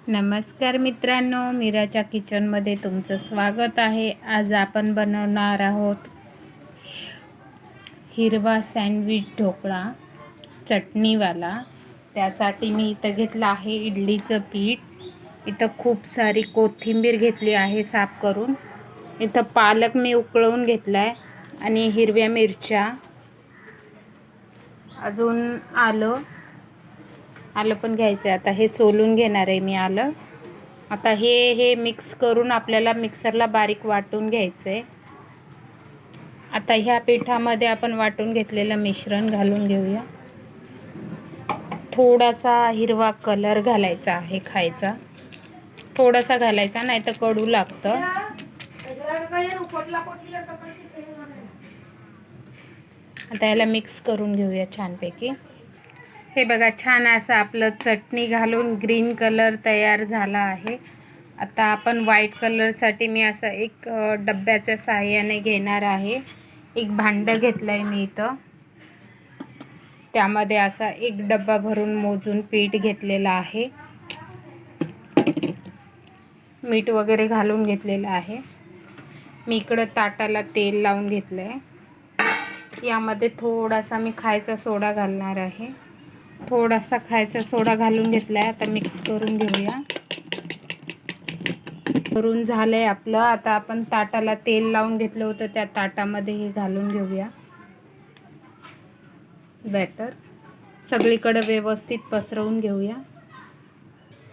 नमस्कार मित्रांनो, मीराच्या किचनमध्ये तुमचं स्वागत आहे. आज आपण बनवणार आहोत हिरवा सँडविच ढोकळा चटणीवाला. त्यासाठी मी इथं घेतलं आहे इडलीचं पीठ. इथं खूप सारी कोथिंबीर घेतली आहे साफ करून. इथं पालक मी उकळवून घेतला आहे आणि हिरव्या मिरच्या, अजून आलं पण घ्यायचं आहे. आता हे सोलून घेणार आहे मी आलं. आता हे मिक्स करून आपल्याला मिक्सरला बारीक वाटून घ्यायचं आहे. आता ह्या पिठामध्ये आपण वाटून घेतलेलं मिश्रण घालून घेऊया. थोडासा हिरवा कलर घालायचा आहे, खायचा थोडासा घालायचा, नाही तर कडू लागतं. आता याला मिक्स करून घेऊया छानपैकी. हे बघा, छान असं आपलं चटणी घालून ग्रीन कलर तयार झाला आहे. आता आपण व्हाईट कलरसाठी मी असं एक डब्याच्या साहाय्याने घेणार आहे. एक भांडं घेतलं आहे मी इथं. त्यामध्ये असा एक डब्बा भरून मोजून पीठ घेतलेलं आहे. मीठ वगैरे घालून घेतलेलं आहे. मी इकडं ताटाला तेल लावून घेतलं आहे. यामध्ये थोडासा मी खायचा सोडा घालणार आहे. थोडासा खायचा सोडा घालून घेतला आहे. आता मिक्स करून घेऊया. करून झालंय आपलं. आता आपण ताटाला तेल लावून घेतलं होतं, त्या ताटामध्ये हे घालून घेऊया बॅटर. सगळीकडे व्यवस्थित पसरवून घेऊया.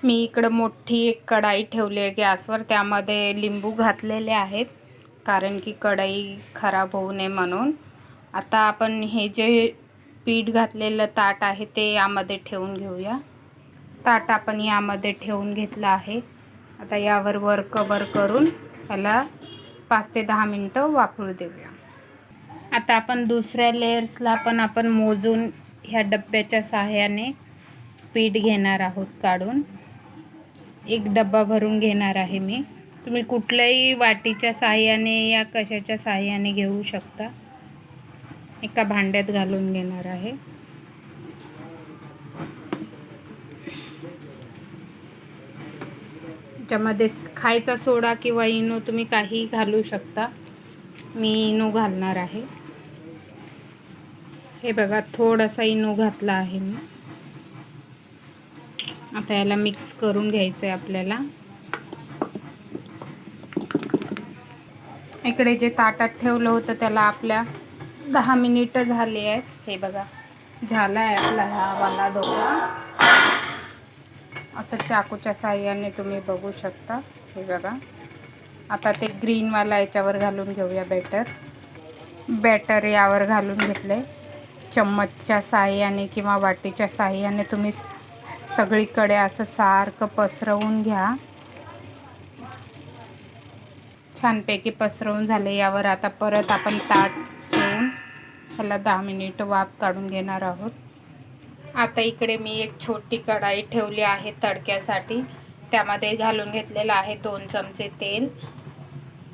मी इकडं मोठी एक कढाई ठेवली आहे गॅसवर. त्यामध्ये लिंबू घातलेले आहेत, कारण की कढाई खराब होऊ नये म्हणून. आता आपण हे जे पीठ घातलेलं ताट आहे ते यामध्ये ठेवून घेऊया. ताट आपण यामध्ये ठेवून घेतलं आहे. आता यावर वर कवर करून याला 5 ते 10 मिनटं वाफळू देऊया. आता आपण दुसऱ्या लेयर्सला पण आपण मोजून ह्या डब्याच्या सहाय्याने पीठ घेणार आहोत काढून. एक डब्बा भरून घेणार आहे मी. तुम्ही कुठल्याही वाटीच्या सहाय्याने या कशाच्या सहाय्याने घेऊ शकता. एका भांड्यात घालून घेणार आहे. त्यामध्ये खायचा सोडा किंवा इनो तुम्ही काही घालू शकता. मी इनो घालणार आहे. हे बघा, थोडासा इनो घातला आहे मी. आता याला मिक्स करून घ्यायचं आहे आपल्याला. इकडे जे ताटात ठेवलं होतं त्याला आपल्या 10 मिनिटं झाली आहेत. हे बघा, झाला आहे आपला हा वाला ढोकळा. असं चाकूच्या साहाय्याने तुम्ही बघू शकता. हे बघा, आता ते ग्रीनवाला याच्यावर घालून घेऊया बॅटर यावर घालून घेतले. चम्मचच्या साहाय्याने किंवा वाटीच्या साहाय्याने तुम्ही सगळीकडे असं सारखं पसरवून घ्या. छानपैकी पसरवून झाले. यावर आता परत आपण ताट ठेवून ह्याला 10 मिनिटं वाफ काढून घेणार आहोत. आता इकडे मी एक छोटी कढाई ठेवली आहे तडक्यासाठी. त्यामध्ये घालून घेतलेलं आहे 2 चमचे तेल.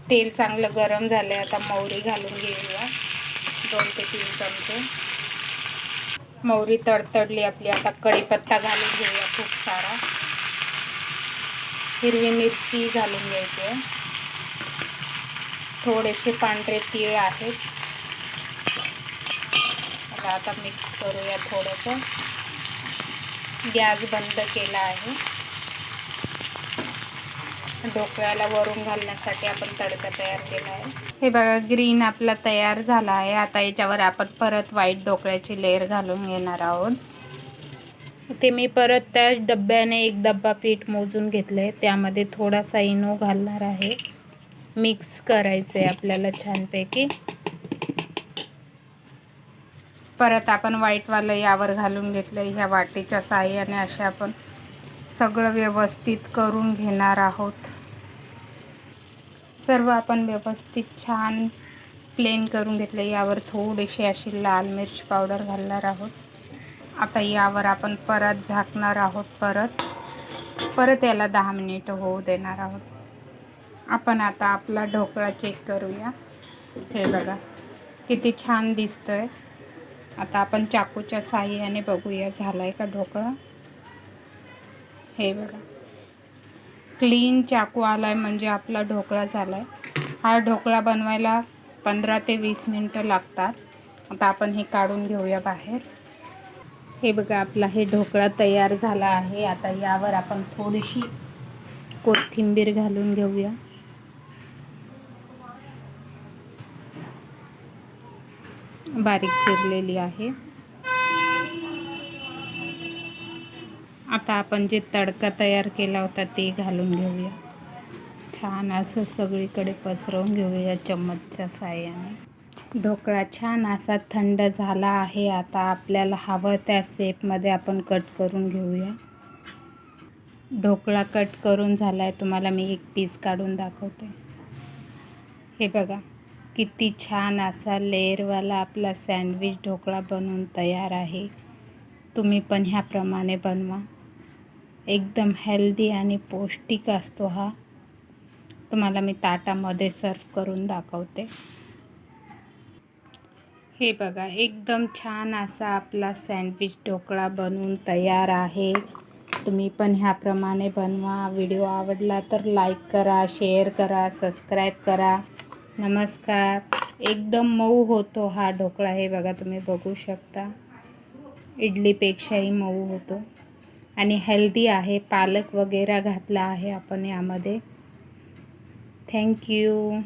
तेल चांगलं गरम झालं. आता मोहरी घालून घेऊया 2 ते 3 चमचे. मोहरी तडतडली आपली. आता कढीपत्ता घालून घेऊया खूप सारा. हिरवी मिरची घालून घ्यायची आहे. थोडेसे पांढरे तीळ आहेत. आता मिक्स करूया थोडंसं. गॅस बंद केला आहे. ढोकळ्याला वरून घालण्यासाठी आपण तडका तयार केला आहे. हे बघा, ग्रीन आपला तयार झाला आहे. आता याच्यावर आपण परत व्हाईट ढोकळ्याची लेयर घालून घेणार आहोत. ते मी परत त्या डब्याने एक डब्बा पीठ मोजून घेतलंय. त्यामध्ये थोडासा इनो घालणार आहे. मिक्स करायचं आहे आपल्याला छानपैकी. परत आपण व्हाईटवालं यावर घालून घेतलं. ह्या वाटीच्या साहाय्याने असे आपण सगळं व्यवस्थित करून घेणार आहोत. सर्व आपण व्यवस्थित छान प्लेन करून घेतलं. यावर थोडीशी अशी लाल मिर्च पावडर घालणार आहोत. आता यावर आपण परत झाकणार आहोत. परत याला 10 मिनिटं होऊ देणार आहोत. आपण आता आपला ढोकळा चेक करूया. हे बघा, किती छान दिसतोय. आता आपण चाकूच्या साहाय्याने बघूया झालाय का ढोकळा. हे बघा, क्लीन चाकू आलाय म्हणजे आपला ढोकळा झालाय. हा ढोकळा बनवायला 15 ते 20 मिनटं लागतात. आता आपण हे काढून घेऊया बाहेर. हे बघा, आपला हे ढोकळा तयार झाला आहे. आता यावर आपण थोडीशी कोथिंबीर घालून घेऊया. बारीक चिरलेली आहे. आता आपण जे तडका तयार केला होता ते घालून घेऊया. छान असं सगळीकडे पसरवून घेऊया चम्मचच्या साहाय्याने. ढोकळा छान असा थंड झाला आहे. आता आपल्याला हवं त्या शेपमध्ये आपण कट करून घेऊया. ढोकळा कट करून झाला आहे. तुम्हाला मी एक पीस काढून दाखवते. हे बघा, किती छान असा लेअरवाला आपला सँडविच ढोकळा बनवून तयार आहे. तुम्ही पण ह्याप्रमाणे बनवा. एकदम हेल्दी आणि पौष्टिक असतो हा. तुम्हाला मी ताटामध्ये सर्व करून दाखवते. हे बघा, एकदम छान असा आपला सँडविच ढोकळा बनवून तयार आहे. तुम्ही पण ह्याप्रमाणे बनवा. व्हिडिओ आवडला तर लाईक करा, शेअर करा, सबस्क्राईब करा. नमस्कार. एकदम मऊ होतो हा ढोकळा. हे बघा, तुम्ही बघू शकता. इडलीपेक्षाही मऊ होतो आणि हेल्दी आहे. पालक वगैरे घातला आहे आपण यामध्ये. थँक्यू.